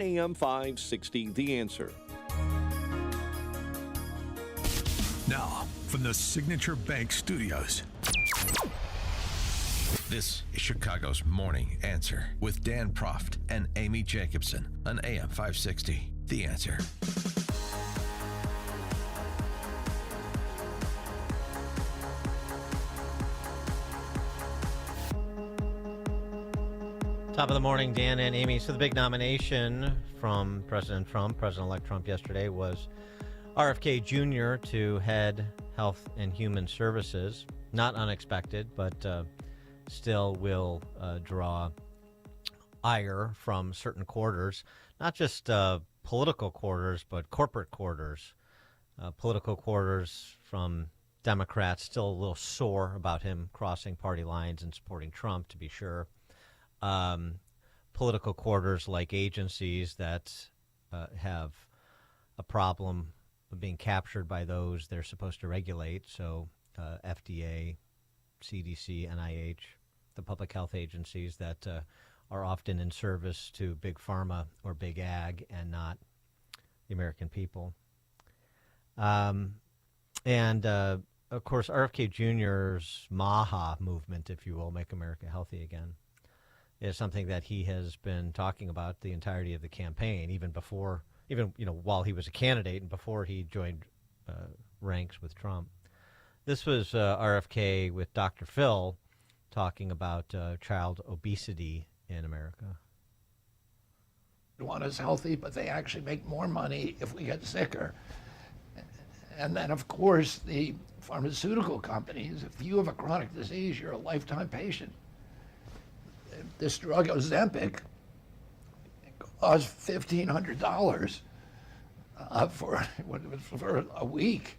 AM 560, The Answer. Now, from the Signature Bank Studios, this is Chicago's Morning Answer with Dan Proft and Amy Jacobson on AM 560, The Answer. Top of the morning, Dan and Amy. So the big nomination from President-elect Trump yesterday was RFK Jr. to head Health and Human Services. Not unexpected, but still will draw ire from certain quarters, not just political quarters, but corporate quarters. Political quarters from Democrats still a little sore about him crossing party lines and supporting Trump, to be sure. Political quarters like agencies that have a problem of being captured by those they're supposed to regulate. So FDA, CDC, NIH, the public health agencies that are often in service to big pharma or big ag and not the American people. And of course, RFK Jr.'s MAHA movement, if you will, Make America Healthy Again, is something that he has been talking about the entirety of the campaign, even while he was a candidate and before he joined ranks with Trump. This was RFK with Dr. Phil talking about child obesity in America. Want us healthy, but they actually make more money if we get sicker. And then, of course, the pharmaceutical companies, if you have a chronic disease, you're a lifetime patient. This drug, Ozempic, cost $1,500 for a week.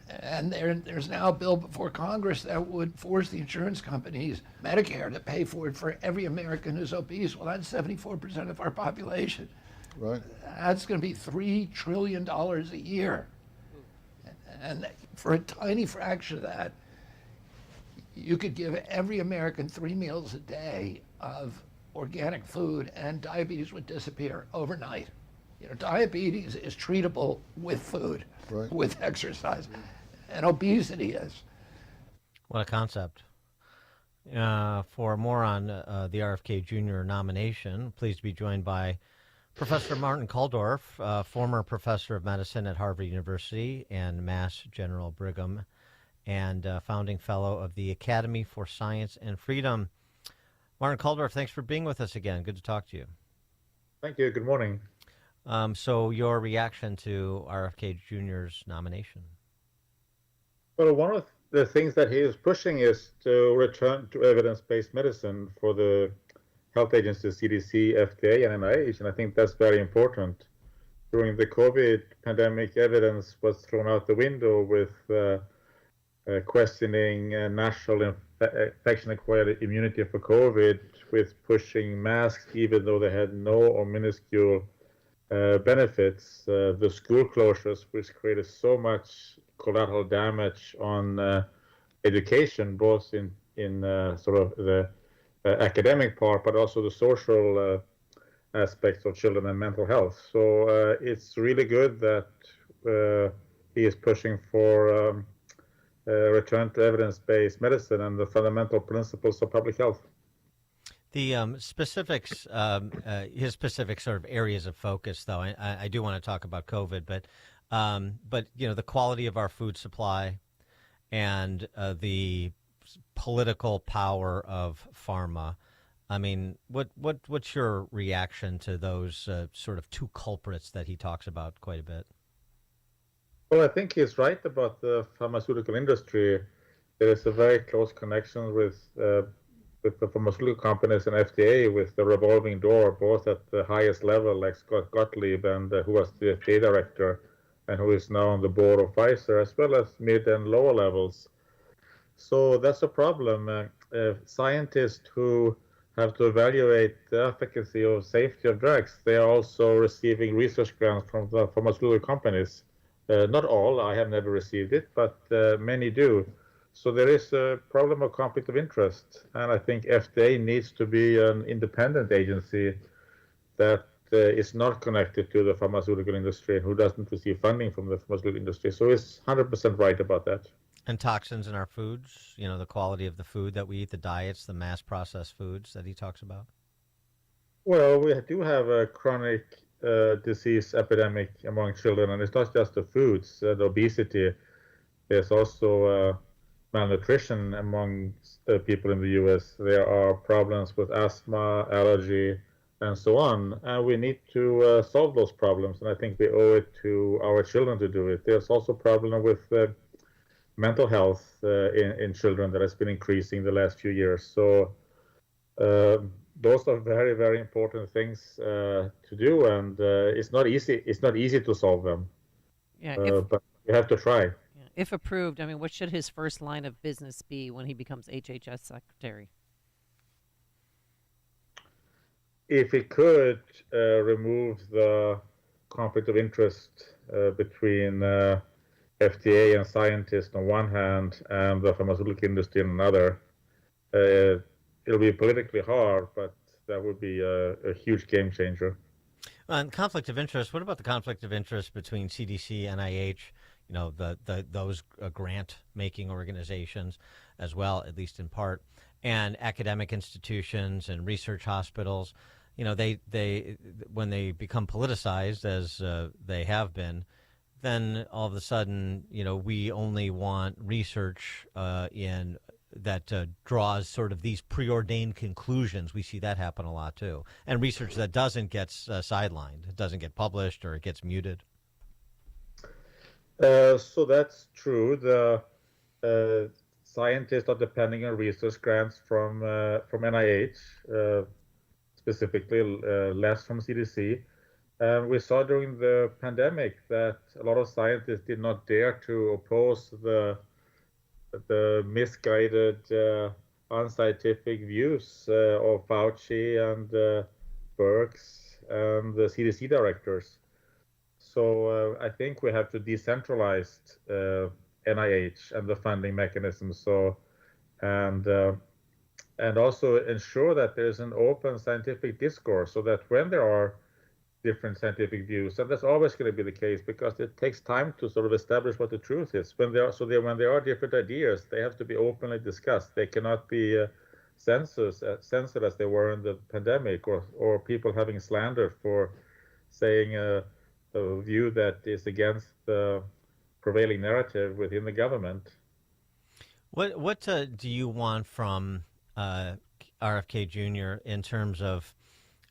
And there's now a bill before Congress that would force the insurance companies, Medicare, to pay for it for every American who's obese. Well, that's 74% of our population. Right. That's going to be $3 trillion a year. And for a tiny fraction of that, you could give every American 3 meals a day of organic food and diabetes would disappear overnight. You know, diabetes is treatable with food, right, with exercise, and obesity is. What a concept. For more on the RFK Jr. nomination, pleased to be joined by Professor Martin Kulldorf, former professor of medicine at Harvard University and Mass General Brigham, and founding fellow of the Academy for Science and Freedom. Martin Kulldorf, thanks for being with us again. Good to talk to you. Thank you. Good morning. So your reaction to RFK Jr.'s nomination? Well, one of the things that he is pushing is to return to evidence-based medicine for the health agencies, CDC, FDA, and NIH, and I think that's very important. During the COVID pandemic, evidence was thrown out the window with questioning natural infection-acquired immunity for COVID, with pushing masks even though they had no or minuscule benefits, the school closures, which created so much collateral damage on education, both in sort of the academic part, but also the social aspects of children and mental health. So it's really good that he is pushing for return to evidence-based medicine and the fundamental principles of public health. The specifics, his specific sort of areas of focus, though, I do want to talk about COVID, but you know, the quality of our food supply and the political power of pharma. I mean, what's your reaction to those sort of two culprits that he talks about quite a bit? Well, I think he's right about the pharmaceutical industry. There is a very close connection with the pharmaceutical companies and FDA, with the revolving door, both at the highest level, like Scott Gottlieb, and who was the FDA director, and who is now on the board of Pfizer, as well as mid and lower levels. So that's a problem. Scientists who have to evaluate the efficacy or safety of drugs, they are also receiving research grants from the pharmaceutical companies. Not all, I have never received it, but many do. So there is a problem of conflict of interest, and I think FDA needs to be an independent agency that is not connected to the pharmaceutical industry and who doesn't receive funding from the pharmaceutical industry. So he's 100% right about that. And toxins in our foods, the quality of the food that we eat, the diets, the mass processed foods that he talks about. Well, we do have a chronic disease epidemic among children, and it's not just the foods, the obesity. There's also malnutrition among people in the U.S. There are problems with asthma, allergy, and so on, and we need to solve those problems. And I think we owe it to our children to do it. There's also a problem with mental health in children that has been increasing the last few years. So those are very, very important things to do, and it's not easy. It's not easy to solve them, but you have to try. If approved, I mean, what should his first line of business be when he becomes HHS secretary? If he could remove the conflict of interest between FDA and scientists on one hand and the pharmaceutical industry on another, it'll be politically hard, but that would be a huge game changer. And conflict of interest, what about the conflict of interest between CDC, NIH, those grant-making organizations as well, at least in part, and academic institutions and research hospitals? They when they become politicized, as they have been, then all of a sudden, we only want research in that draws sort of these preordained conclusions. We see that happen a lot too, and research that doesn't get sidelined, it doesn't get published, or it gets muted. So that's true. The scientists are depending on research grants from NIH, specifically less from CDC. We saw during the pandemic that a lot of scientists did not dare to oppose the misguided, unscientific views of Fauci and Birx and the CDC directors. So I think we have to decentralize NIH and the funding mechanism. And also ensure that there's an open scientific discourse, so that when there are different scientific views, and that's always going to be the case because it takes time to sort of establish what the truth is. When there are different ideas, they have to be openly discussed. They cannot be censored as they were in the pandemic, or people having slander for saying a view that is against the prevailing narrative within the government. What do you want from RFK Jr. in terms of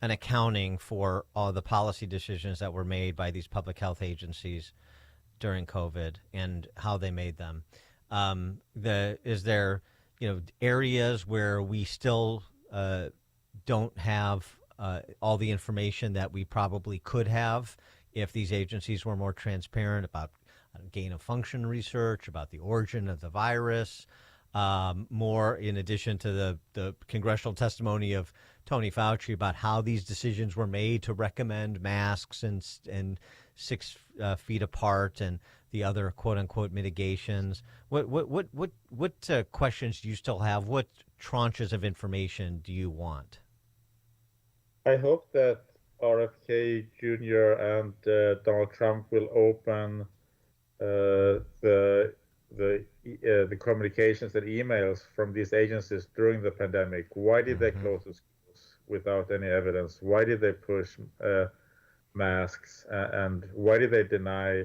an accounting for all the policy decisions that were made by these public health agencies during COVID and how they made them? Is there, areas where we still don't have all the information that we probably could have if these agencies were more transparent about gain of function research, about the origin of the virus, more in addition to the congressional testimony of Tony Fauci about how these decisions were made to recommend masks and 6 feet apart and the other quote unquote mitigations. What questions do you still have? What tranches of information do you want? I hope that RFK Jr. and Donald Trump will open the communications and emails from these agencies during the pandemic. Why did they close the schools without any evidence? Why did they push masks? And why did they deny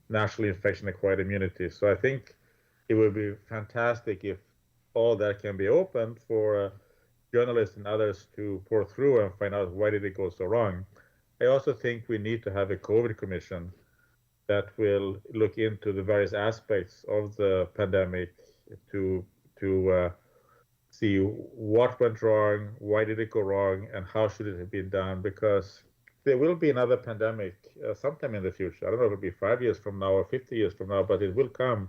national infection-acquired immunity? So I think it would be fantastic if all that can be opened for journalists and others to pour through and find out why did it go so wrong. I also think we need to have a COVID commission that will look into the various aspects of the pandemic to see what went wrong, why did it go wrong, and how should it have been done, because there will be another pandemic sometime in the future. I don't know if it'll be 5 years from now or 50 years from now, but it will come.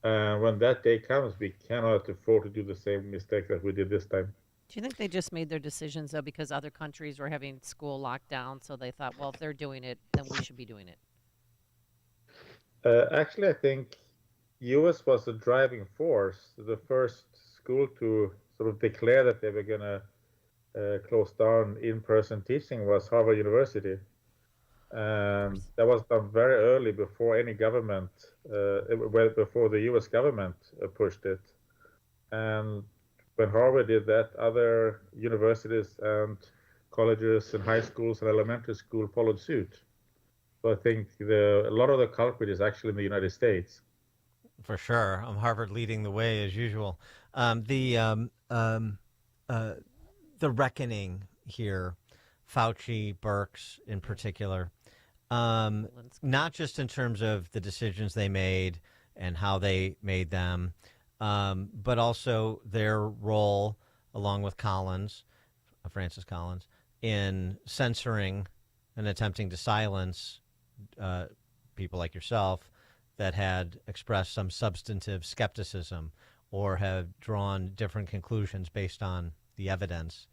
When that day comes, we cannot afford to do the same mistake that we did this time. Do you think they just made their decisions, though, because other countries were having school lockdown, so they thought, well, if they're doing it, then we should be doing it? Actually, I think U.S. was the driving force, the first school to sort of declare that they were going to closed down in-person teaching was Harvard University. And course. that was done very early before any government, before the US government pushed it. And when Harvard did that, other universities and colleges and high schools and elementary school followed suit. So I think a lot of the culprit is actually in the United States. For sure. Harvard leading the way as usual. The reckoning here, Fauci, Birx in particular, not just in terms of the decisions they made and how they made them, but also their role, along with Francis Collins, in censoring and attempting to silence people like yourself that had expressed some substantive skepticism or have drawn different conclusions based on the evidence.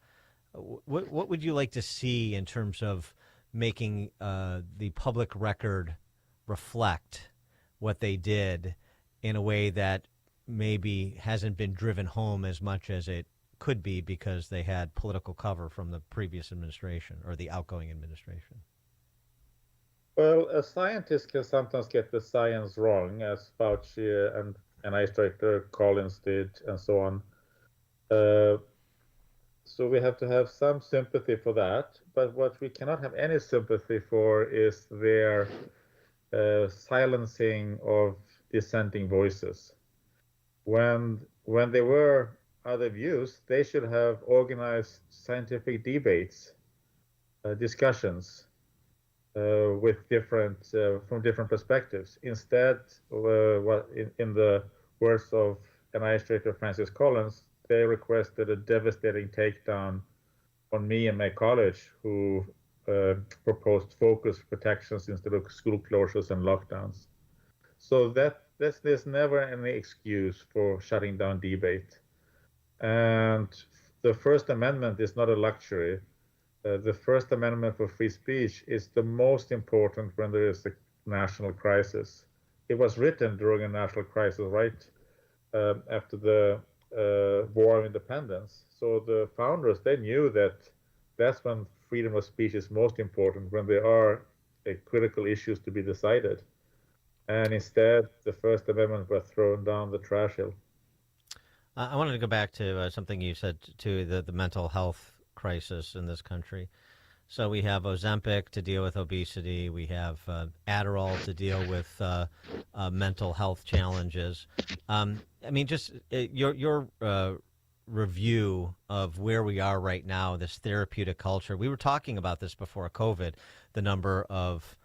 What would you like to see in terms of making the public record reflect what they did in a way that maybe hasn't been driven home as much as it could be because they had political cover from the previous administration or the outgoing administration? Well, a scientist can sometimes get the science wrong, as Fauci and NIH Director Collins did, and so on. So we have to have some sympathy for that. But what we cannot have any sympathy for is their silencing of dissenting voices. When there were other views, they should have organized scientific debates, discussions with from different perspectives. Instead, in the words of NIH Director Francis Collins, they requested a devastating takedown on me and my college, who proposed focused protections instead of school closures and lockdowns. So there's never any excuse for shutting down debate. And the First Amendment is not a luxury. The First Amendment for free speech is the most important when there is a national crisis. It was written during a national crisis, right after the War of Independence. So the founders, they knew that that's when freedom of speech is most important, when there are critical issues to be decided. And instead, the First Amendment was thrown down the trash hill. I wanted to go back to something you said, to the mental health crisis in this country. So we have Ozempic to deal with obesity. We have Adderall to deal with mental health challenges. I mean, just your review of where we are right now, this therapeutic culture. We were talking about this before COVID, the number of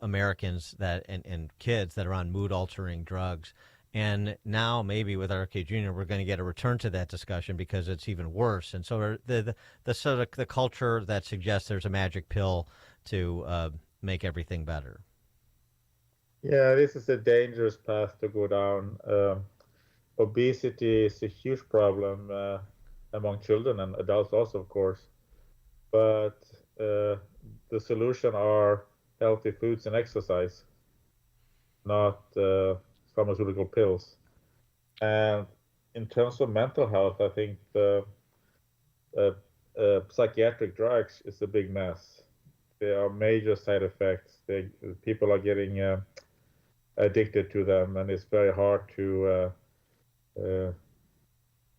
Americans and kids that are on mood-altering drugs. And now maybe with RFK Jr., we're going to get a return to that discussion because it's even worse. And so the sort of the culture that suggests there's a magic pill to make everything better. Yeah, this is a dangerous path to go down. Obesity is a huge problem among children and adults also, of course. But the solution are healthy foods and exercise, not pharmaceutical pills. And in terms of mental health, I think the psychiatric drugs is a big mess. There are major side effects. People are getting addicted to them, and it's very hard to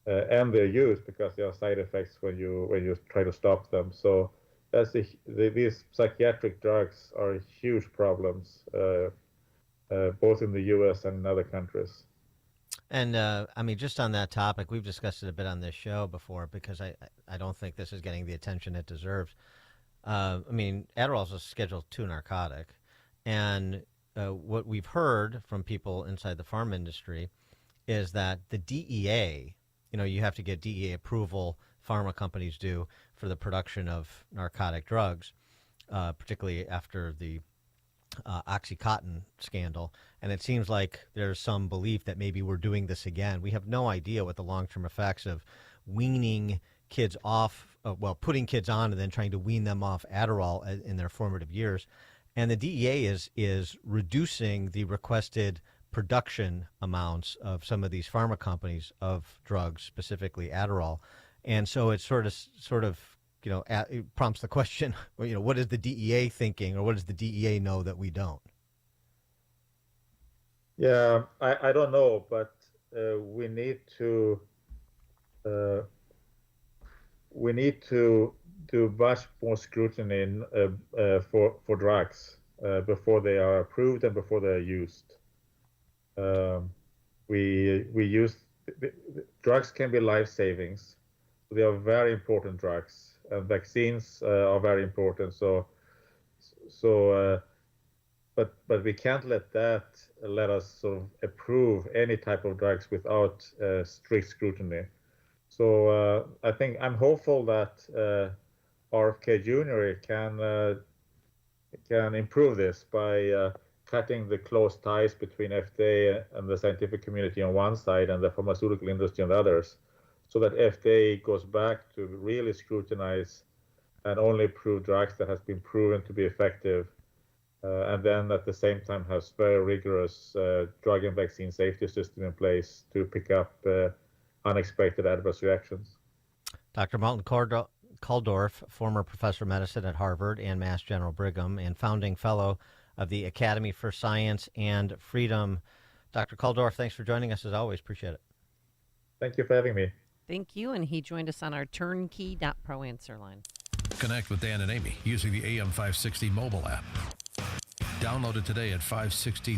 end their use because there are side effects when you try to stop them. So these psychiatric drugs are huge problems, both in the U.S. and in other countries. And I mean, just on that topic, we've discussed it a bit on this show before because I don't think this is getting the attention it deserves. I mean, Adderall is a Schedule II narcotic, and what we've heard from people inside the farm industry is that the DEA, you have to get DEA approval, pharma companies do, for the production of narcotic drugs, particularly after the OxyContin scandal. And it seems like there's some belief that maybe we're doing this again. We have no idea what the long-term effects of weaning kids off, putting kids on and then trying to wean them off Adderall in their formative years. And the DEA is reducing the requested production amounts of some of these pharma companies of drugs, specifically Adderall. And so it sort of it prompts the question, what is the DEA thinking, or what does the DEA know that we don't? Yeah, I don't know, but we need to do much more scrutiny for drugs before they are approved and before they are used. We use drugs can be life savings. They are very important drugs, and vaccines are very important. But we can't let us sort of approve any type of drugs without strict scrutiny. So I think I'm hopeful that RFK Jr. can improve this by cutting the close ties between FDA and the scientific community on one side and the pharmaceutical industry on the others, so that FDA goes back to really scrutinize and only approve drugs that has been proven to be effective, and then at the same time has very rigorous drug and vaccine safety system in place to pick up unexpected adverse reactions. Dr. Martin Kulldorf, former professor of medicine at Harvard and Mass General Brigham, and founding fellow of the Academy for Science and Freedom. Dr. Kulldorf, thanks for joining us as always. Appreciate it. Thank you for having me. Thank you. And he joined us on our turnkey.pro answer line. Connect with Dan and Amy using the AM 560 mobile app. Download it today at 560